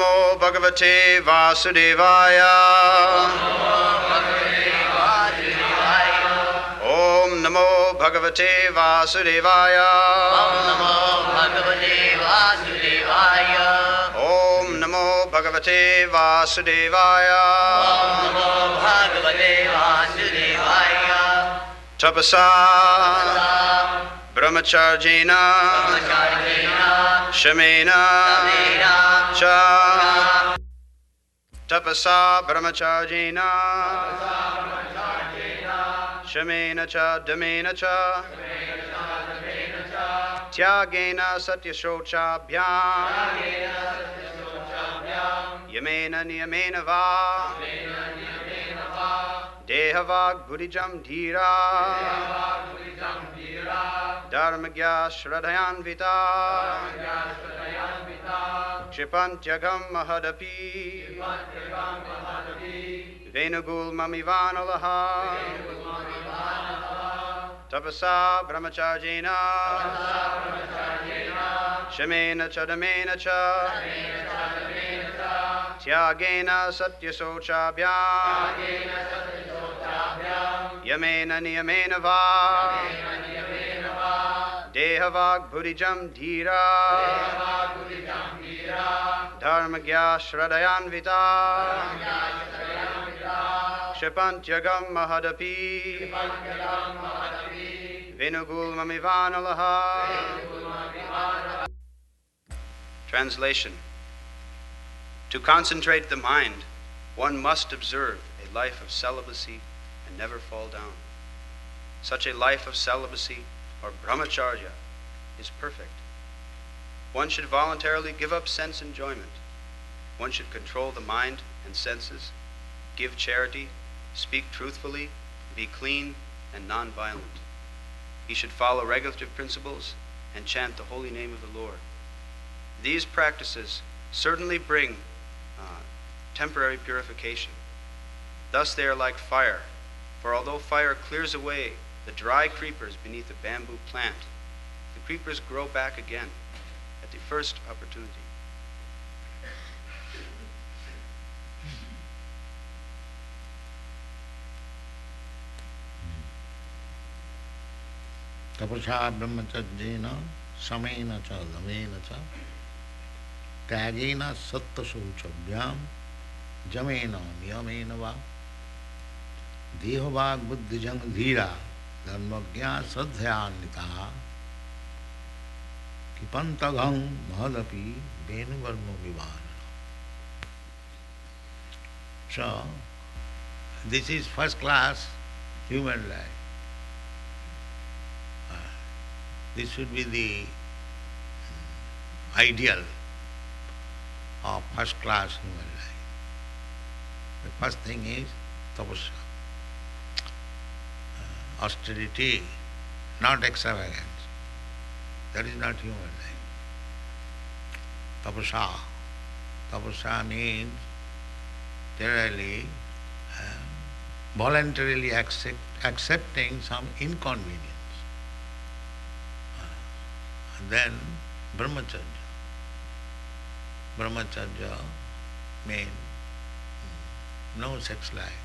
Namo Bhagavate Vasudevaya. Om Namo Bhagavate Vasudevaya. Om Namo Bhagavate Vasudevaya. Tapasa Brahmacharjena Shamena Cha. Tapasa Brahmacharjena Shamena Cha Damena Cha Tyagena Satyashochabhyam Yamena Niyamena Va Dehavag Buddhijam Dhira Dharmagya Shradhayanvita Kshipantyagam Mahadapi Venugul Mamivanalaha Tapasa Brahmacharjena Shamena Chadamena Cha Tyagena Satyasochabhyam Yamena Niyamena Va Dehavag Buddhijam Dhira Dharmagya Shradhayanvita Kshipantyagam Mahadapi Venugul Mamivanalaha. Translation. To concentrate the mind, one must observe a life of celibacy and never fall down. Such a life of celibacy, or brahmacharya, is perfect. One should voluntarily give up sense enjoyment. One should control the mind and senses, give charity, speak truthfully, be clean and non-violent. He should follow regulative principles and chant the holy name of the Lord. These practices certainly bring temporary purification. Thus they are like fire, for although fire clears away the dry creepers beneath a bamboo plant, the creepers grow back again at the first opportunity. Tapasya brahmacharjena samena cha damena cha tyagena satyasochabhyam jamena niyamena va dehavag buddhijam dhira dharmagya sadhyanitaha kipantagam mahadapi venuvarma vivana. So, this is first class human life. This should be the ideal of first class human life. The first thing is tapasya, austerity, not extravagance. That is not human life. Tapasya. Tapasya means generally voluntarily accepting some inconvenience. Then brahmacharya. Brahmacharya means no sex life.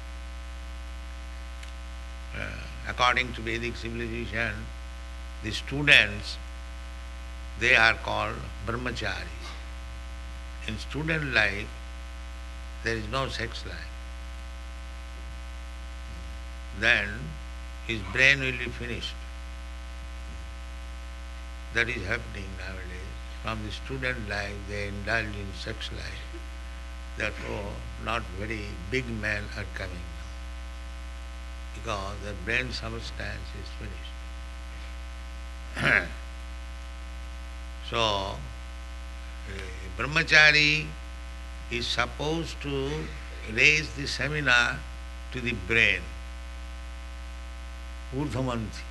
According to Vedic civilization, the students, they are called brahmacharis. In student life, there is no sex life. Then his brain will be finished. That is happening nowadays. From the student life, they indulge in sex life. Therefore, not very big men are coming now, because their brain substance is finished. So, a brahmachari is supposed to raise the seminar to the brain, urdhvamanthi.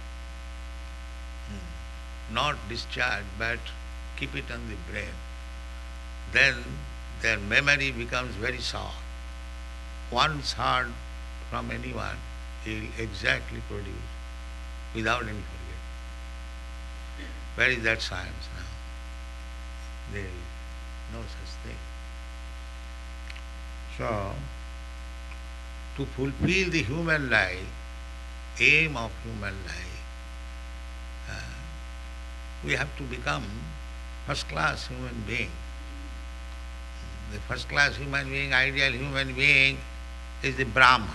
Not discharge, but keep it on the brain. Then their memory becomes very short. Once heard from anyone, he will exactly produce without any forgetting. Where is that science now? There is no such thing. So, to fulfill the human life, aim of human life, we have to become first class human being. The first class human being, ideal human being, is the Brahman.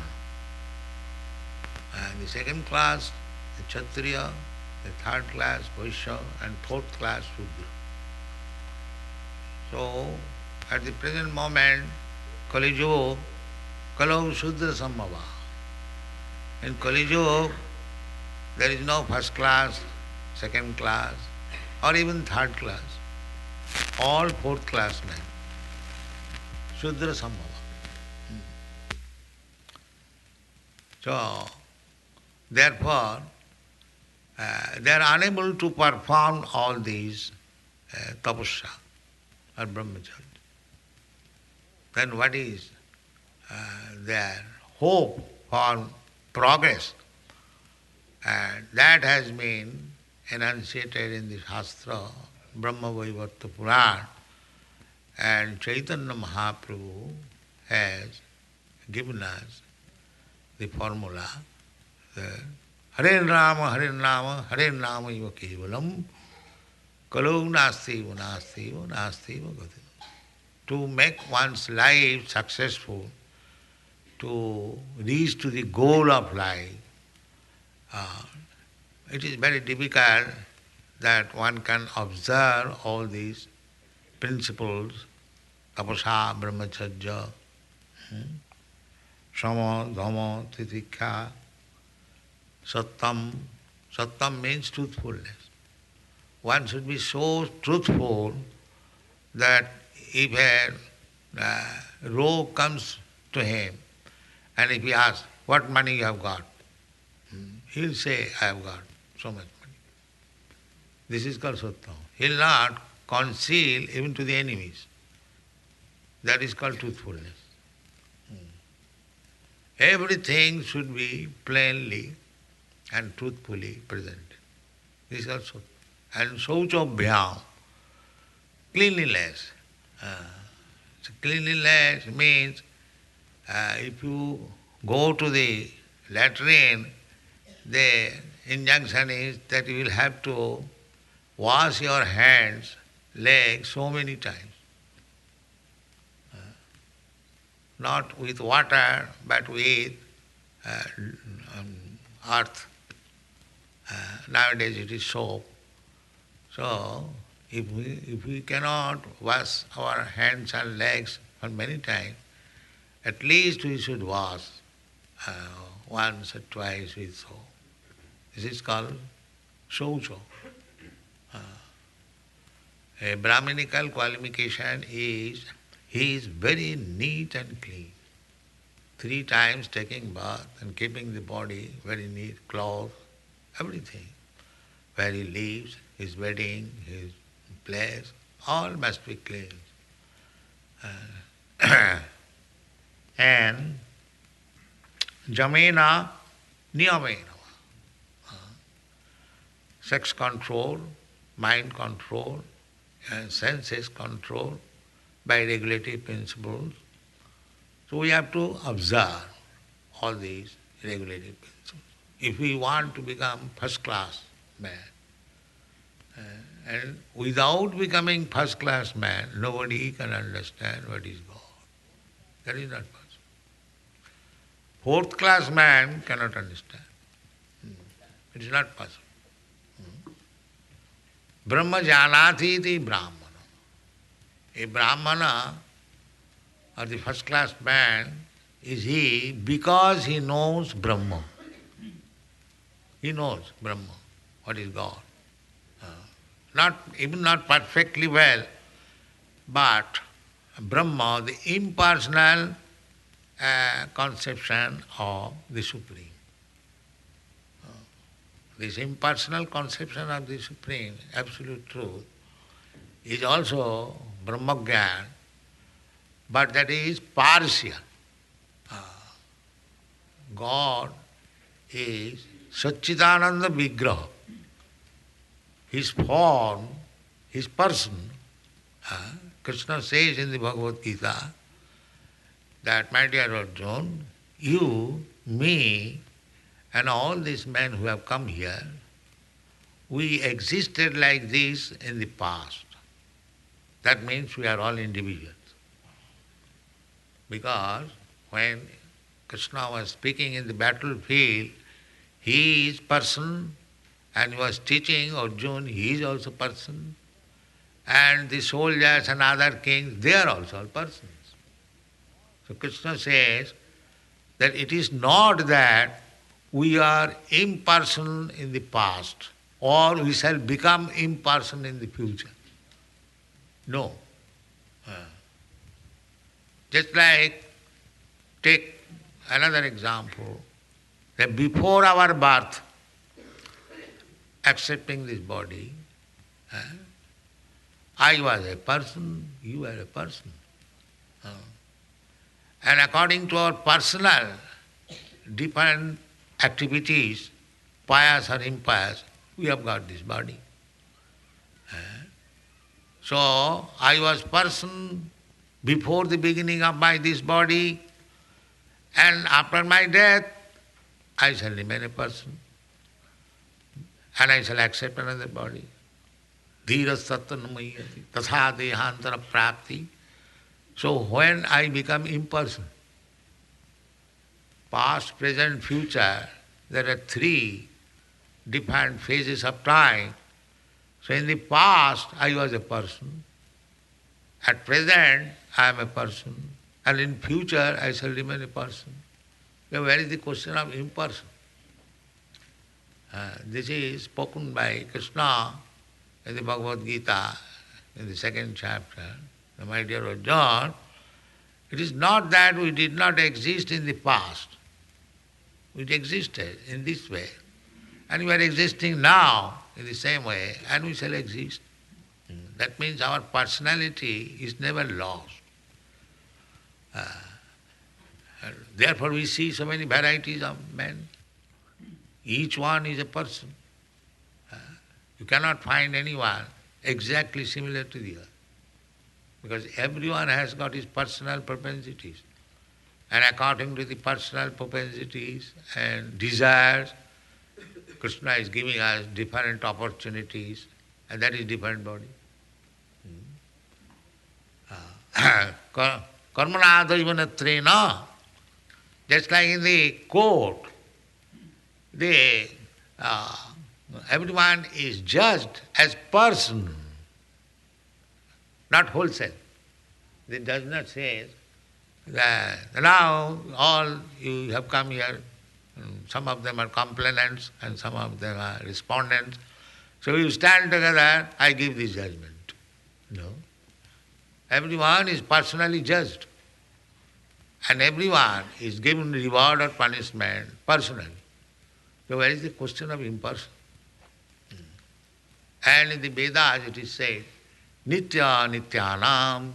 And the second class, the Kshatriya, the third class, Vaishya, and fourth class, Shudra. So, at the present moment, Kali Yuga, Kalau Shudra Sambhava. In Kali Yuga, there is no first class, second class, or even third class. All fourth class men. Shudra Sambhava. So, therefore, they are unable to perform all these tapasya or brahmacharya. Then what is their hope for progress? And that has been enunciated in the Shastra, Brahma Vaivarta Purana, and Chaitanya Mahaprabhu has given us the formula, the Hare Rama, Hare Rama, Hare Rama iva kevalam, kalu nasti iva nasti iva nasti iva gati. To make one's life successful, to reach to the goal of life, it is very difficult that one can observe all these principles, tapasa, brahmacharya, sama, dhamma, titikha, sattam. Sattam means truthfulness. One should be so truthful that if a rogue comes to him and if he asks, what money you have got? He will say, I have got so much money. This is called sattam. He will not conceal even to the enemies. That is called truthfulness. Everything should be plainly and truthfully presented. This is also. And sauchabhyam, cleanliness. So cleanliness means if you go to the latrine, the injunction is that you will have to wash your hands, legs so many times. Not with water, but with earth. Nowadays it is soap. So, if we cannot wash our hands and legs for many times, at least we should wash once or twice with soap. This is called shaucha. A Brahminical qualification is he is very neat and clean. 3 times taking bath and keeping the body very neat, clothes, everything. Where he lives, his wedding, his place, all must be clean. And jamena niyamena. Sex control, mind control, and senses control by regulative principles. So we have to observe all these regulative principles. If we want to become first class man, and without becoming first class man, nobody can understand what is God. That is not possible. Fourth class man cannot understand. It is not possible. Brahma janati iti brahmana. A brahmana or the first class man is he because he knows Brahma. He knows Brahma, what is God. Even not perfectly well, but Brahma, the impersonal conception of the Supreme. This impersonal conception of the Supreme, absolute truth, is also Brahmagyan, but that is partial. God is Satchidananda Vigraha. His form, his person, Krishna says in the Bhagavad Gita, that, my dear Arjun, you, me, and all these men who have come here, we existed like this in the past. That means we are all individuals. Because when Krishna was speaking in the battlefield, he is person, and he was teaching Arjuna, he is also person. And the soldiers and other kings, they are also persons. So Krishna says that it is not that we are impersonal in the past or we shall become impersonal in the future. No. Just like, take another example, that before our birth, accepting this body, I was a person, you are a person. And according to our personal different activities, pious or impious, we have got this body. So I was person before the beginning of this body, and after my death, I shall remain a person. And I shall accept another body. Dhira sattva-namayati, tatha dehantara prapti. So when I become impersonal, past, present, future, there are three different phases of time. So in the past, I was a person. At present, I am a person. And in future, I shall remain a person. Now, where is the question of impersonal? This is spoken by Krishna in the Bhagavad Gita, in the 2nd chapter. My dear Arjuna, it is not that we did not exist in the past. We existed in this way. And we are existing now in the same way, and we shall exist. That means our personality is never lost. Therefore we see so many varieties of men. Each one is a person. You cannot find anyone exactly similar to the other. Because everyone has got his personal propensities. And according to the personal propensities and desires, Krishna is giving us different opportunities, and that is different body. Karmana daivanyatrena. Just like in the court, everyone is judged as person, not wholesale. It does not say that now all you have come here, some of them are complainants and some of them are respondents. So you stand together, I give this judgment. No. Everyone is personally judged. And everyone is given reward or punishment personally. So where is the question of impersonal? And in the Vedas it is said, Nitya nityanam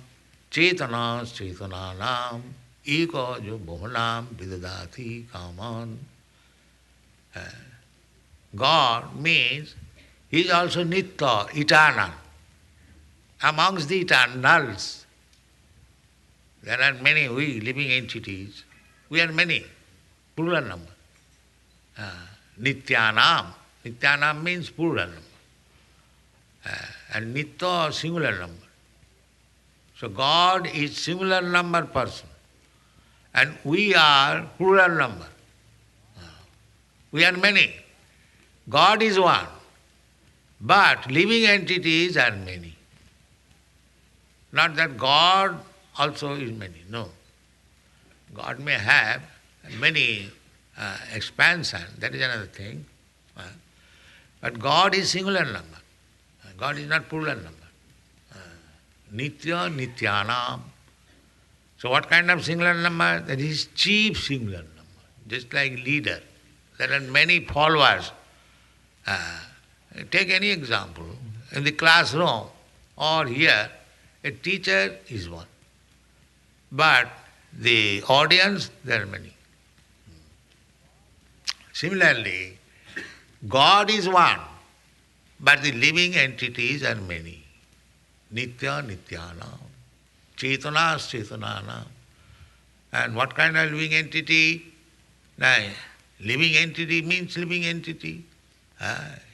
cetanas cetananam eko jo bhuvanam vidadati kaman. God means He is also Nitya, eternal. Amongst the eternals, there are many, we living entities, we are many, plural number. Nityanam. Nityanam means plural number. And Nitya, singular number. So God is singular number person. And we are plural number. We are many. God is one. But living entities are many. Not that God also is many, no. God may have many expansion, that is another thing. But God is singular number. God is not plural number. Nitya nityanam. So what kind of singular number? That is chief singular number. Just like leader. There are many followers. Take any example. In the classroom or here, a teacher is one. But the audience, there are many. Similarly, God is one, but the living entities are many. Nitya nityanam, cetanas cetananam. And what kind of living entity? Now, living entity means living entity.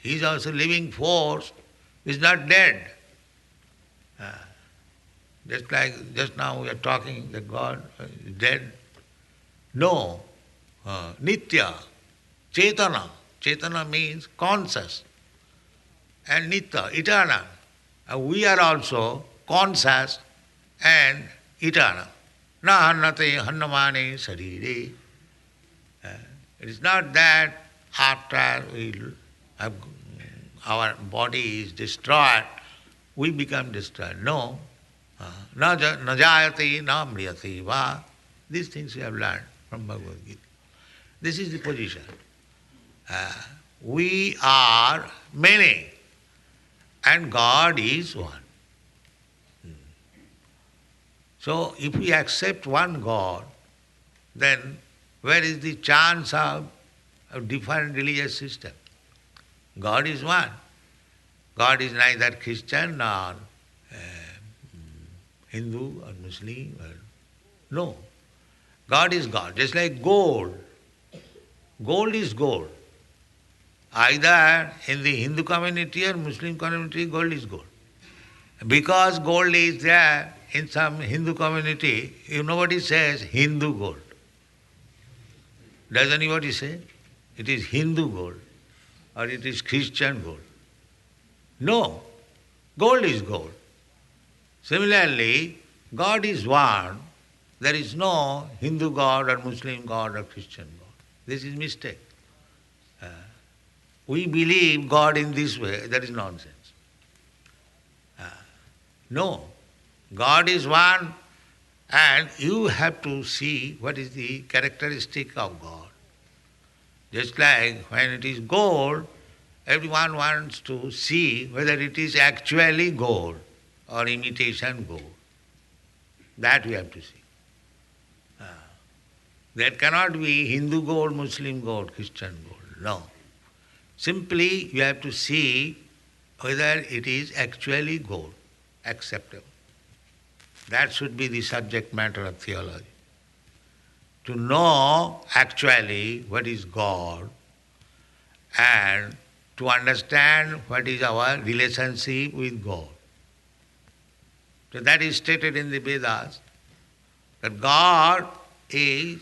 He is also living force, is not dead. Just like just now we are talking that God is dead. No. Nitya, Chetana. Chetana means conscious. And Nitya, eternal. We are also conscious and eternal. Na hannate hannamane sarire. It is not that after our body is destroyed, we become destroyed. No. Na jayate na mriyate va. These things we have learned from Bhagavad Gita. This is the position. We are many and God is one. So if we accept one God, then where is the chance of different religious system? God is one. God is neither Christian nor Hindu or Muslim. No. God is God. Just like gold. Gold is gold. Either in the Hindu community or Muslim community, gold is gold. Because gold is there in some Hindu community, nobody says Hindu gold. Does anybody say? It is Hindu gold or it is Christian gold. No. Gold is gold. Similarly, God is one. There is no Hindu God or Muslim God or Christian God. This is mistake. We believe God in this way, that is nonsense. No. God is one and you have to see what is the characteristic of God. Just like when it is gold, everyone wants to see whether it is actually gold or imitation gold. That we have to see. That cannot be Hindu gold, Muslim gold, Christian gold. No. Simply you have to see whether it is actually gold, acceptable. That should be the subject matter of theology. To know actually what is God and to understand what is our relationship with God. So that is stated in the Vedas, that God is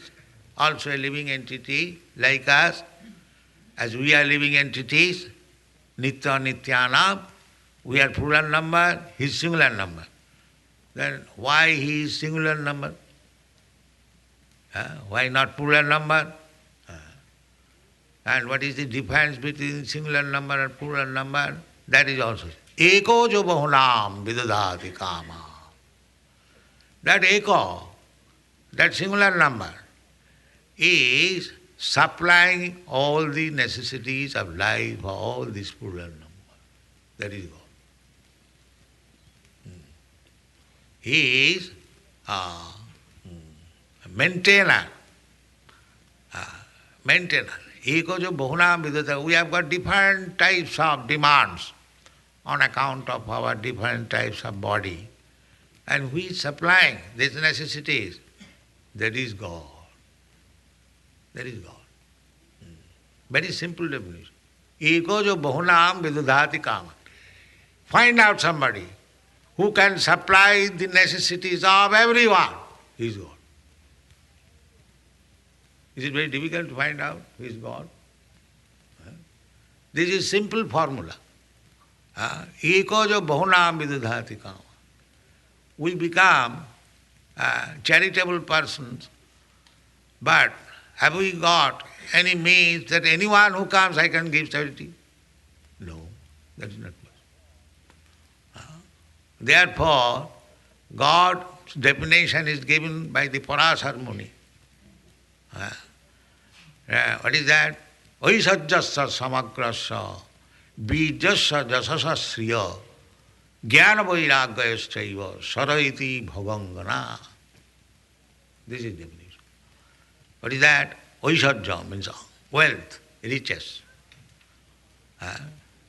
also a living entity like us, as we are living entities, Nitya Nityanam, we are plural number, he is singular number. Then why he is singular number? Why not plural number? And what is the difference between singular number and plural number? That is also. Eko jo bahunam vidadati kama. That eko, that singular number, is supplying all the necessities of life for all these plural numbers. That is God. He is maintainer. Maintainer. Eko jo bahunam vidadati. We have got different types of demands on account of our different types of body. And who is supplying these necessities? That is God. That is God. Very simple definition. Eko jo bahunam vidudhati kama. Find out somebody who can supply the necessities of everyone. He is God. Is it very difficult to find out who is God? This is simple formula. Eko jo bahunam vidudhati kama. We become charitable persons, but have we got any means that anyone who comes I can give charity? No, that is not possible. Therefore, God's definition is given by the Parasar Muni. What is that? Aisajjasya samagrasya bijasya jasasa sriya jnana vairagyayasthaiva saraiti bhavangana. This is definition. What is that? Aisajya means wealth, riches.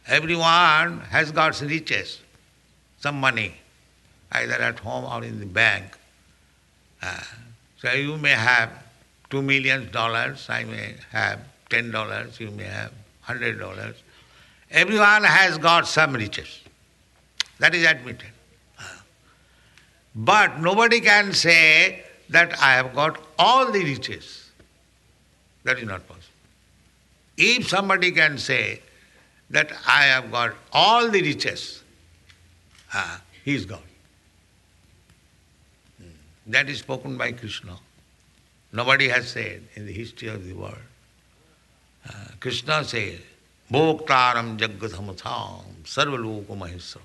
Everyone has got riches, some money, either at home or in the bank. So you may have $2 million, I may have $10, you may have $100. Everyone has got some riches. That is admitted. But nobody can say that I have got all the riches. That is not possible. If somebody can say that I have got all the riches, he is God. That is spoken by Krishna. Nobody has said in the history of the world. Krishna says, Bhoktaram Jaggatamatham Sarvaloka Maheswaram.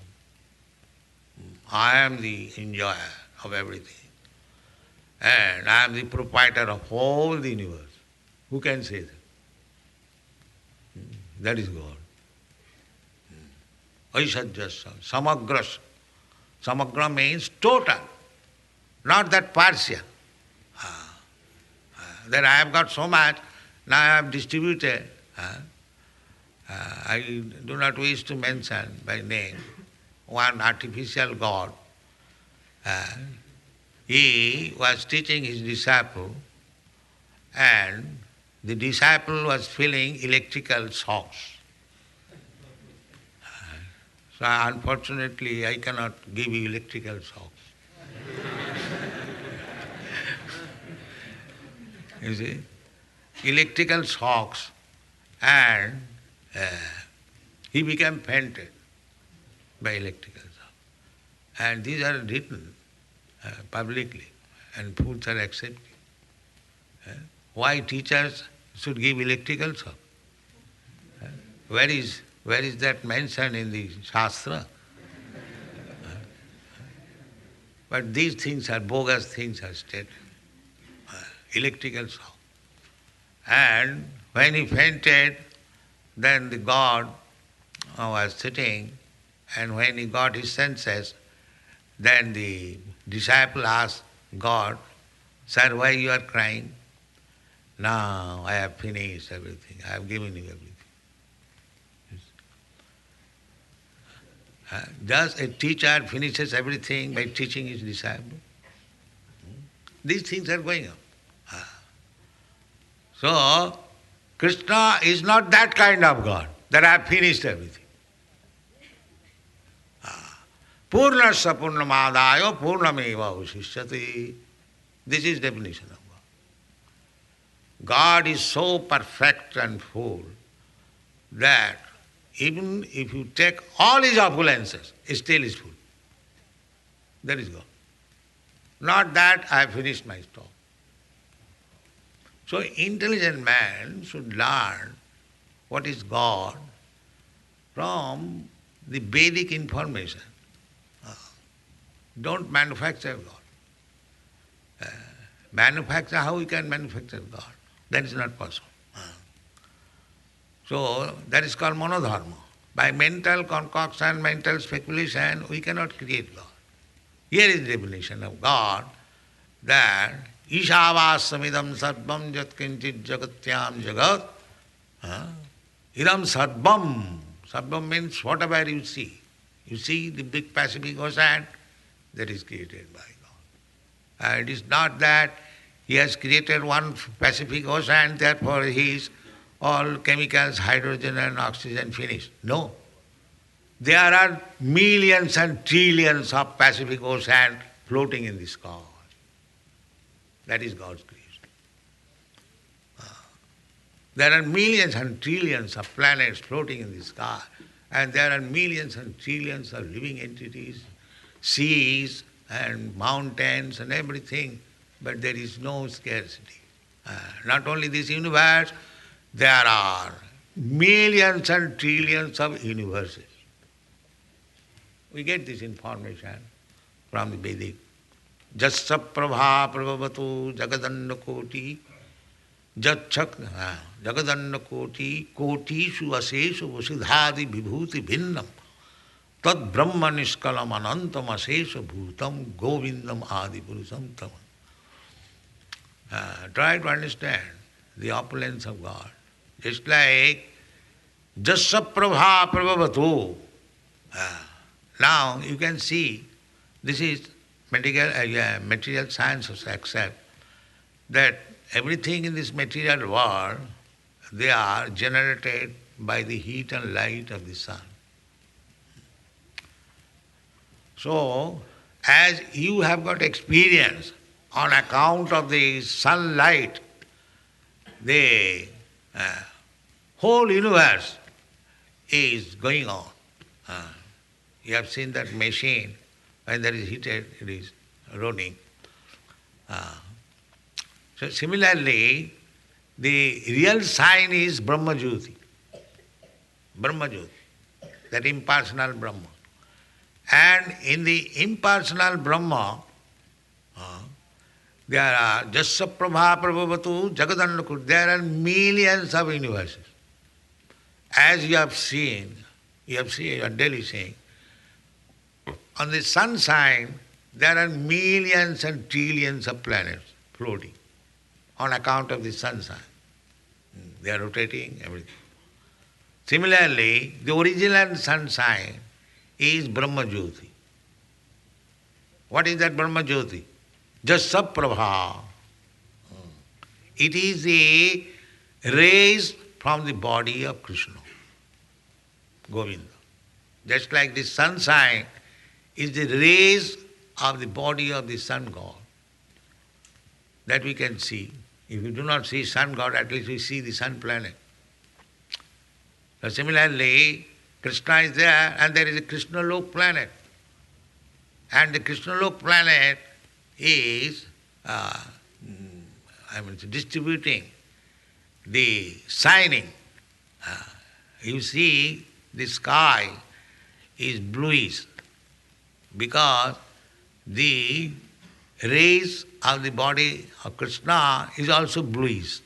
I am the enjoyer of everything. And I am the proprietor of all the universe. Who can say that? That is God. Aishajyasya, samagrasya. Samagra means total, not that partial. That I have got so much, now I have distributed. I do not wish to mention by name one artificial God. He was teaching his disciple, and the disciple was feeling electrical shocks. So unfortunately I cannot give you electrical shocks. You see, electrical shocks, and he became fainted by electrical shock. And these are written publicly, and fools are accepting. Why teachers should give electrical shock? Where is that mentioned in the Shastra? But these things are bogus things are stated. Electrical shock. And when he fainted, then the God was sitting, and when he got his senses, then the disciple asked God, Sir, why you are crying? Now I have finished everything. I have given you everything. Just a teacher finishes everything by teaching his disciple. These things are going on. So, Krishna is not that kind of God, that I have finished everything. Purnasya purnamadayo purnameva usishyati. This is definition of God. God is so perfect and full that even if you take all his opulences, it still is full. That is God. Not that I have finished my stock. So intelligent man should learn what is God from the Vedic information. Don't manufacture God. Manufacture, how we can manufacture God? That is not possible. So that is called monodharma. By mental concoction, mental speculation, we cannot create God. Here is the definition of God, that Ishavāsamidam sarvam jat kinchit jagatyam jagat. Idam sarvam. Sarvam means whatever you see. You see the big Pacific Ocean, that is created by God. It is not that he has created one Pacific Ocean, therefore he is all chemicals, hydrogen and oxygen finished. No. There are millions and trillions of Pacific Ocean floating in the sky. That is God's creation. There are millions and trillions of planets floating in the sky, and there are millions and trillions of living entities, seas and mountains and everything, but there is no scarcity. Not only this universe, there are millions and trillions of universes. We get this information from the Vedic. Jasya prabha prabhavatu jagadanna koti jagadanna koti kotishu aseshu vasidhadi vibhuti bhinnam tad brahma niskalam anantam asesha bhutam govindam adi purusam tam. Try to understand the opulence of God. Just like Jasya prabha prabhavatu. Now you can see, this is material science also accept that everything in this material world, they are generated by the heat and light of the sun. So, as you have got experience on account of the sunlight, the whole universe is going on. You have seen that machine, when there is heated, it is running. So similarly, the real sign is Brahma-jyoti. Brahma-jyoti, that impersonal Brahma. And in the impersonal Brahma, there are Jasya Prabha Prabhavatu Jagadannakur. There are millions of universes. As you have seen, you are daily seeing, on the sun sign, there are millions and trillions of planets floating on account of the sun sign. They are rotating, everything. Similarly, the original sun sign is Brahma-jyoti. What is that Brahma-jyoti? Jasya Prabha. It is the rays from the body of Krishna, Govinda. Just like the sun sign is the rays of the body of the sun god that we can see. If we do not see sun god, at least we see the sun planet. So similarly, Krishna is there and there is a Krishna Lok planet. And the Krishna Lok planet is distributing the shining. You see, the sky is bluish because the rays of the body of Krishna is also bluish.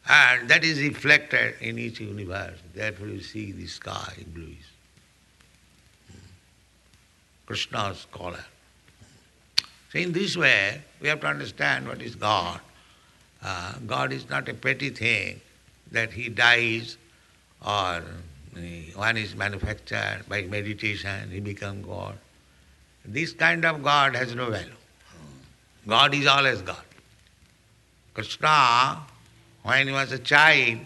And that is reflected in each universe. Therefore you see the sky bluish. Krishna's color. So in this way, we have to understand what is God. God is not a petty thing that he dies or one is manufactured by meditation, he becomes God. This kind of God has no value. God is always God. Krishna, when he was a child,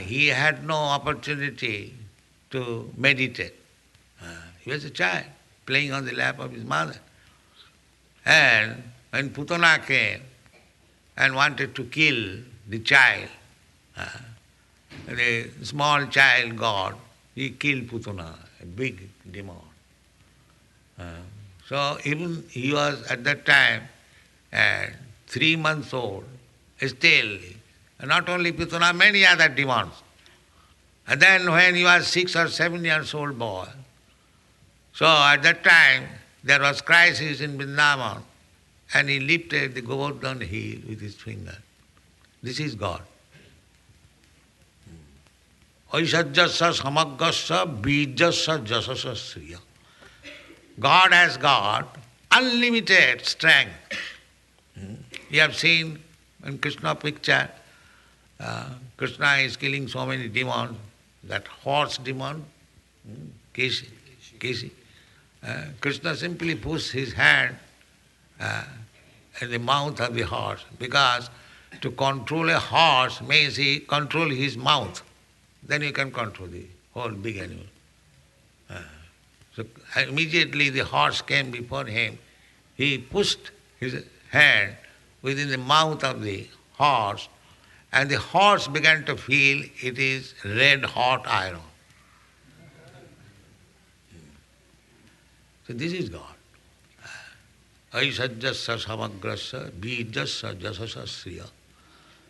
he had no opportunity to meditate. He was a child, playing on the lap of his mother. And when Putana came and wanted to kill the child, the small child god, he killed Putana, a big demon. So even he was at that time 3 months old, still, not only Putana, many other demons. And then when he was 6 or 7 years old boy, so at that time there was crisis in Vrindavan, and he lifted the Govardhan hill with his finger. This is God. Aishajyasya samagasya bijasya jasasya sriya. God has got unlimited strength. You have seen in Krishna picture, Krishna is killing so many demons, that horse demon, Keshi. Krishna simply puts his hand in the mouth of the horse, because to control a horse means he control his mouth. Then you can control the whole big animal. So immediately the horse came before him. He pushed his hand within the mouth of the horse, and the horse began to feel it is red hot iron. So this is God. Aishajyasya samagrasya bijasya jasasya sriya.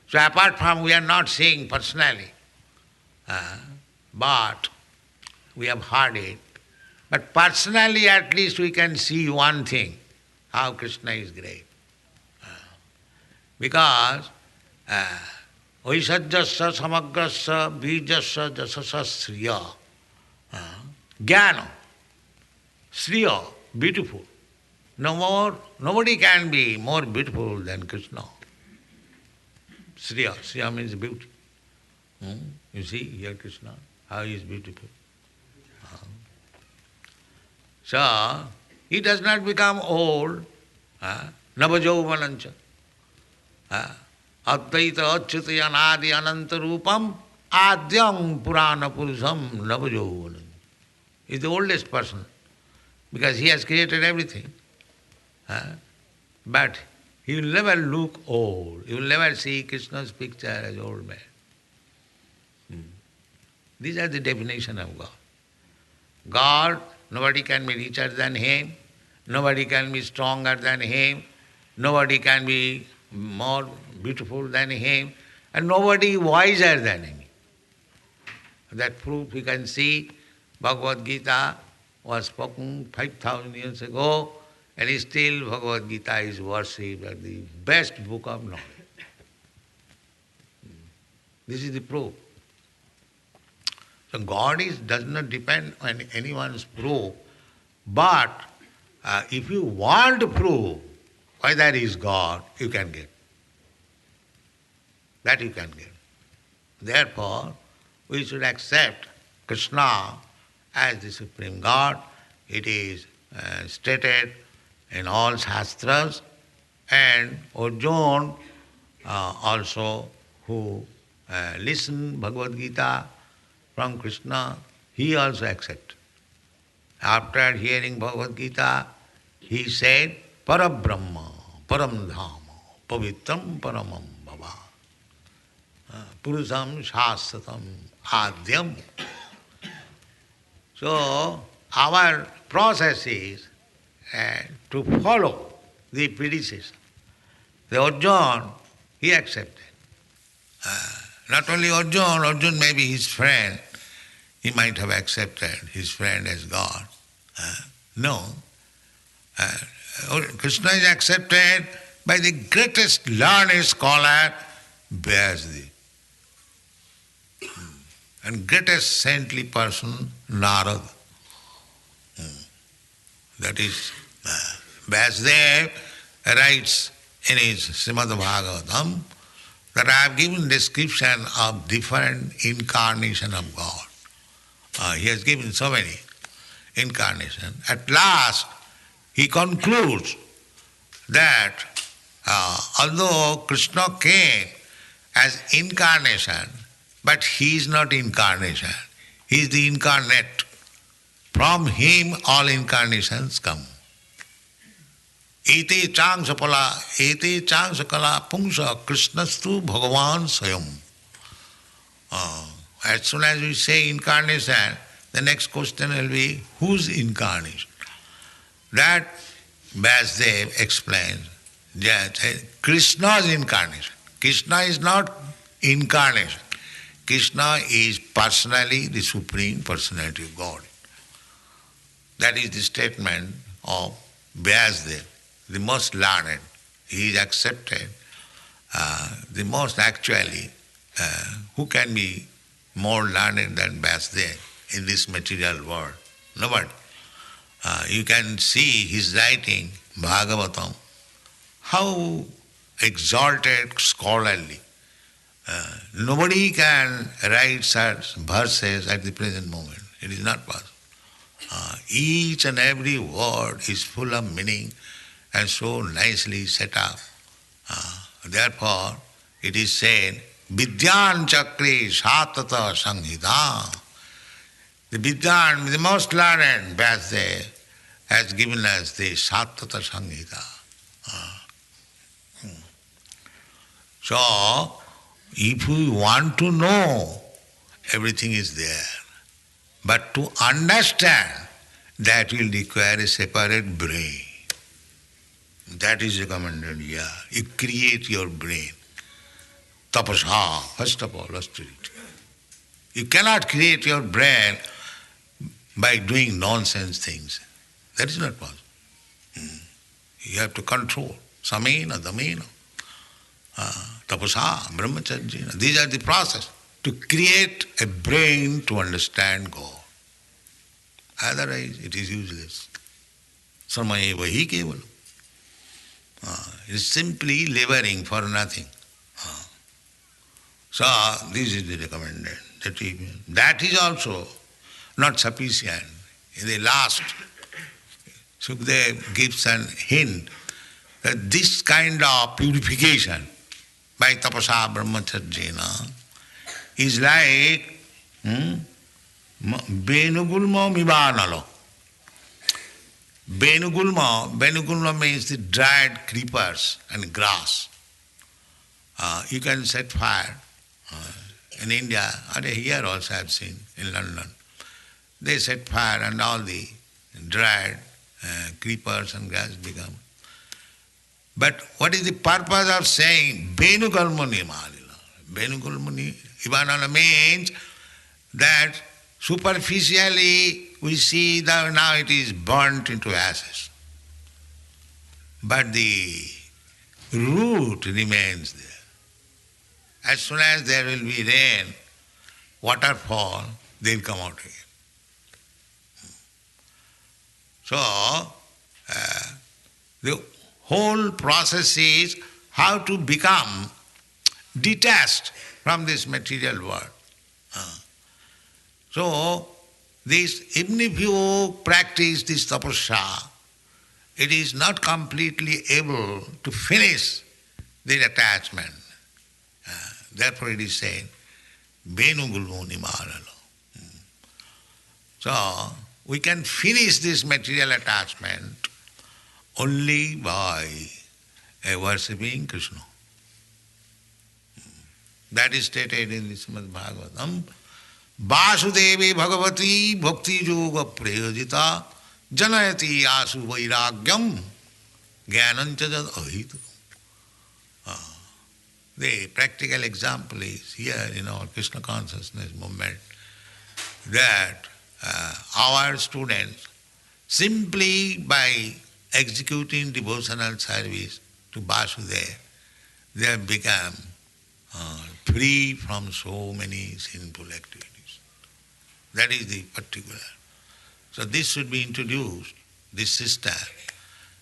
So apart from we are not seeing personally, but we have heard it. But personally at least we can see one thing, how Krishna is great. Because Aishajyasya samagrasya bijasya jasasya sriya. Jnana, sriya, beautiful. Nobody can be more beautiful than Krishna. Sriya means beauty. You see here Krishna, how he is beautiful. So, he does not become old Navajauvanancha. Advaita achyuta anadi ananta rupam adyam purana purusham navajauvanancha. He is the oldest person because he has created everything. But he will never look old. You will never see Krishna's picture as old man. These are the definition of God. God, nobody can be richer than him, nobody can be stronger than him, nobody can be more beautiful than him, and nobody wiser than him. That proof we can see. Bhagavad Gita was spoken 5,000 years ago, and still Bhagavad Gita is worshipped as the best book of knowledge. This is the proof. So God does not depend on anyone's proof, but if you want to prove whether he is God, you can get. That you can get. Therefore, we should accept Krishna as the Supreme God. It is stated in all Shastras, and Arjuna also, who listened Bhagavad Gita from Krishna, he also accepted. After hearing Bhagavad Gita, he said, Parabrahma, Param Dhama, Pavitram Paramam Bhava, Purusham Shastratam Adyam. So, our process is to follow the predecessor. The Arjuna, he accepted. Not only Arjuna, Arjuna may be his friend. He might have accepted his friend as God. No. Krishna is accepted by the greatest learned scholar, Vyasdev, and greatest saintly person, Narada. That is, Vyasdev writes in his Srimad Bhagavatam that I have given description of different incarnation of God. He has given so many incarnations. At last, he concludes that although Krishna came as incarnation, but he is not incarnation. He is the incarnate. From him all incarnations come. Iti changsapala, iti changsakala pungsa krishnastu bhagavan sayam. As soon as we say incarnation, the next question will be, whose incarnation? That Vyasdev explains that Krishna's incarnation. Krishna is not incarnation. Krishna is personally the Supreme Personality of God. That is the statement of Vyasdev, the most learned. He is accepted, the most actually. Who can be more learned than Vyasdev in this material world? Nobody. You can see his writing, Bhagavatam, how exalted, scholarly. Nobody can write such verses at the present moment. It is not possible. Each and every word is full of meaning and so nicely set up. Therefore, it is said, Vidyan Chakre Satata Sanghita. The Vidyan, the most learned Vyasdev, has given us the Satata Sanghita. So, if we want to know, everything is there. But to understand, that will require a separate brain. That is recommended here. You create your brain. Tapasa, first of all, austerity. You cannot create your brain by doing nonsense things. That is not possible. You have to control. Samena, damena, tapasa, brahmacharya. These are the process to create a brain to understand God. Otherwise, it is useless. Samayeva hi kevalam. It is simply laboring for nothing. So, this is the recommended. That is also not sufficient. In the last, Sukadeva gives an hint that this kind of purification by tapasa brahmacharjena is like Venugulma mivanalo. Venugulma means the dried creepers and grass. You can set fire. In India, or here also I have seen, in London. They set fire and all the dried creepers and grass become. But what is the purpose of saying Venugulma nivanalo? Venugulma nivanalo means that superficially we see that now it is burnt into ashes. But the root remains there. As soon as there will be rain, waterfall, they will come out again. So, the whole process is how to become detached from this material world. So, even if you practice this tapasya, it is not completely able to finish the attachment. Therefore it is said, Venugulma nivanalo. So, we can finish this material attachment only by worshipping Krishna. That is stated in the Srimad Bhagavatam. Vasudevi Bhagavati Bhakti Yoga Prayojita Janayati Asu Vairagyam Jnanancha Jad Ahitu. The practical example is here in our Krishna consciousness movement that our students, simply by executing devotional service to Vasudeva, they have become free from so many sinful activities. That is the particular. So this should be introduced, this system,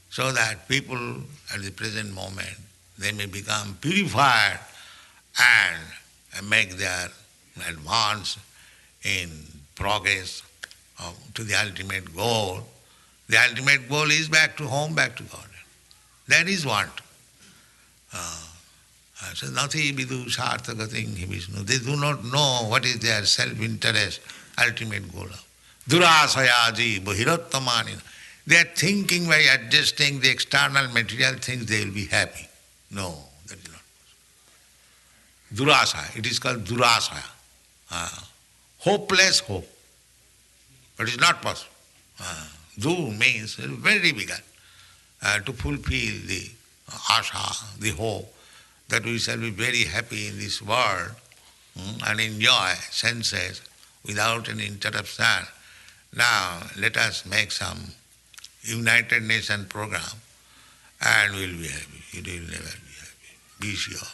so that people at the present moment, they may become purified and make their advance in progress to the ultimate goal. The ultimate goal is back to home, back to God. That is what. So nati vidu sarthagating hi Vishnu. They do not know what is their self-interest, ultimate goal. Durasayaji bahirattamani. They are thinking by adjusting the external material things they will be happy. No, that is not possible. Durasa, it is called durasa. Hopeless hope. But it is not possible. Du means very difficult to fulfill the asha, the hope, that we shall be very happy in this world and enjoy senses without any interruption. Now let us make some United Nations program and we will be happy. It will never be happy. Be sure.